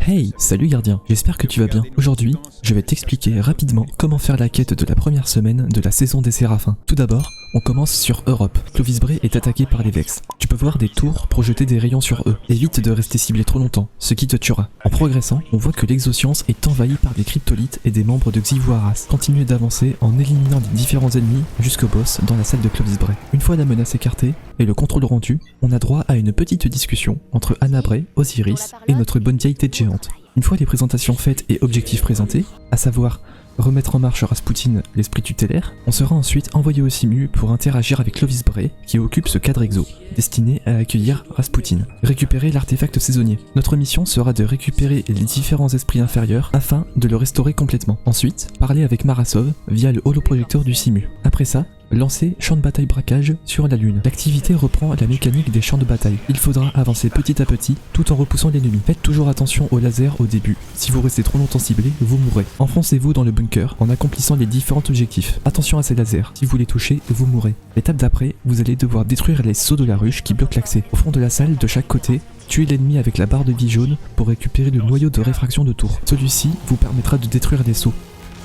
Hey, salut gardien, j'espère que tu vas bien. Aujourd'hui, je vais t'expliquer rapidement comment faire la quête de la première semaine de la saison des Séraphins. Tout d'abord, on commence sur Europe. Clovis Bray est attaqué par les Vex. Tu peux voir des tours projeter des rayons sur eux. Évite de rester ciblé trop longtemps, ce qui te tuera. En progressant, on voit que l'exoscience est envahie par des cryptolites et des membres de Xivuaras. Continuez d'avancer en éliminant les différents ennemis jusqu'au boss dans la salle de Clovis Bray. Une fois la menace écartée et le contrôle rendu, on a droit à une petite discussion entre Anna Bray, Osiris et notre bonne vieille tête géante. Une fois les présentations faites et objectifs présentés, à savoir remettre en marche Rasputin, l'esprit tutélaire, on sera ensuite envoyé au Simu pour interagir avec Clovis Bray qui occupe ce cadre exo, destiné à accueillir Rasputin. Récupérer l'artefact saisonnier. Notre mission sera de récupérer les différents esprits inférieurs afin de le restaurer complètement. Ensuite, parler avec Marasov via le holoprojecteur du Simu. Après ça, lancer champ de bataille braquage sur la lune. L'activité reprend la mécanique des champs de bataille. Il faudra avancer petit à petit tout en repoussant l'ennemi. Faites toujours attention au laser au début. Si vous restez trop longtemps ciblé, vous mourrez. Enfoncez-vous dans le bunker en accomplissant les différents objectifs. Attention à ces lasers. Si vous les touchez, vous mourrez. L'étape d'après, vous allez devoir détruire les seaux de la ruche qui bloquent l'accès. Au fond de la salle, de chaque côté, tuez l'ennemi avec la barre de vie jaune pour récupérer le noyau de réfraction de tour. Celui-ci vous permettra de détruire les seaux.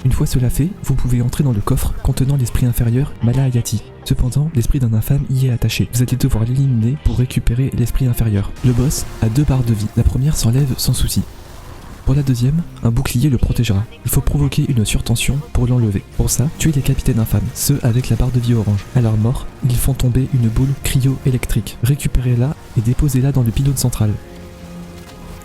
Une fois cela fait, vous pouvez entrer dans le coffre contenant l'esprit inférieur Malahayati. Cependant, l'esprit d'un infâme y est attaché. Vous allez devoir l'éliminer pour récupérer l'esprit inférieur. Le boss a 2 barres de vie. La première s'enlève sans souci. Pour la deuxième, un bouclier le protégera. Il faut provoquer une surtension pour l'enlever. Pour ça, tuez les capitaines infâmes, ceux avec la barre de vie orange. À leur mort, ils font tomber une boule cryo-électrique. Récupérez-la et déposez-la dans le pylône central.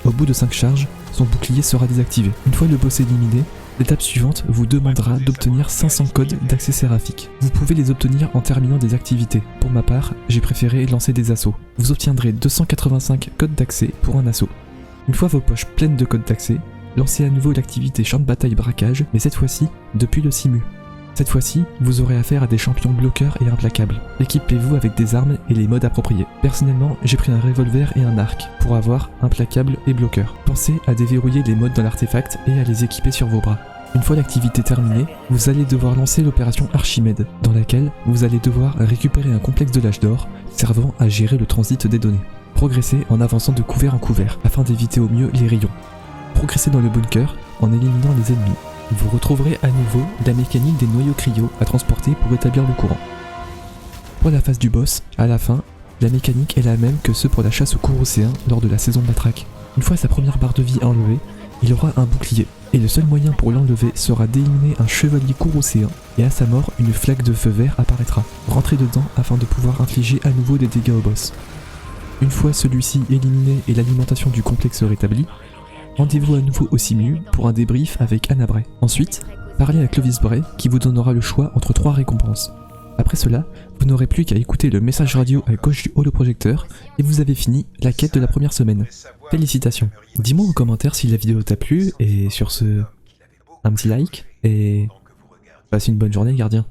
Au bout de 5 charges, son bouclier sera désactivé. Une fois le boss éliminé, l'étape suivante vous demandera d'obtenir 500 codes d'accès séraphique. Vous pouvez les obtenir en terminant des activités. Pour ma part, j'ai préféré lancer des assauts. Vous obtiendrez 285 codes d'accès pour un assaut. Une fois vos poches pleines de codes d'accès, lancez à nouveau l'activité champ de bataille braquage, mais cette fois-ci depuis le Simu. Cette fois-ci, vous aurez affaire à des champions bloqueurs et implacables. Équipez-vous avec des armes et les modes appropriés. Personnellement, j'ai pris un revolver et un arc pour avoir implacable et bloqueur. Pensez à déverrouiller les modes dans l'artefact et à les équiper sur vos bras. Une fois l'activité terminée, vous allez devoir lancer l'opération Archimède, dans laquelle vous allez devoir récupérer un complexe de l'âge d'or servant à gérer le transit des données. Progressez en avançant de couvert en couvert afin d'éviter au mieux les rayons. Progressez dans le bunker en éliminant les ennemis. Vous retrouverez à nouveau la mécanique des noyaux cryo à transporter pour établir le courant. Pour la phase du boss, à la fin, la mécanique est la même que ceux pour la chasse au courocéen lors de la saison de la traque. Une fois sa première barre de vie enlevée, il aura un bouclier, et le seul moyen pour l'enlever sera d'éliminer un chevalier courocéen, et à sa mort, une flaque de feu vert apparaîtra. Rentrez dedans afin de pouvoir infliger à nouveau des dégâts au boss. Une fois celui-ci éliminé et l'alimentation du complexe rétablie, rendez-vous à nouveau au Simu pour un débrief avec Anna Bray. Ensuite, parlez à Clovis Bray qui vous donnera le choix entre 3 récompenses. Après cela, vous n'aurez plus qu'à écouter le message radio à gauche du holoprojecteur et vous avez fini la quête de la première semaine. Félicitations. Dis-moi en commentaire si la vidéo t'a plu et sur ce, un petit like et passe une bonne journée gardien.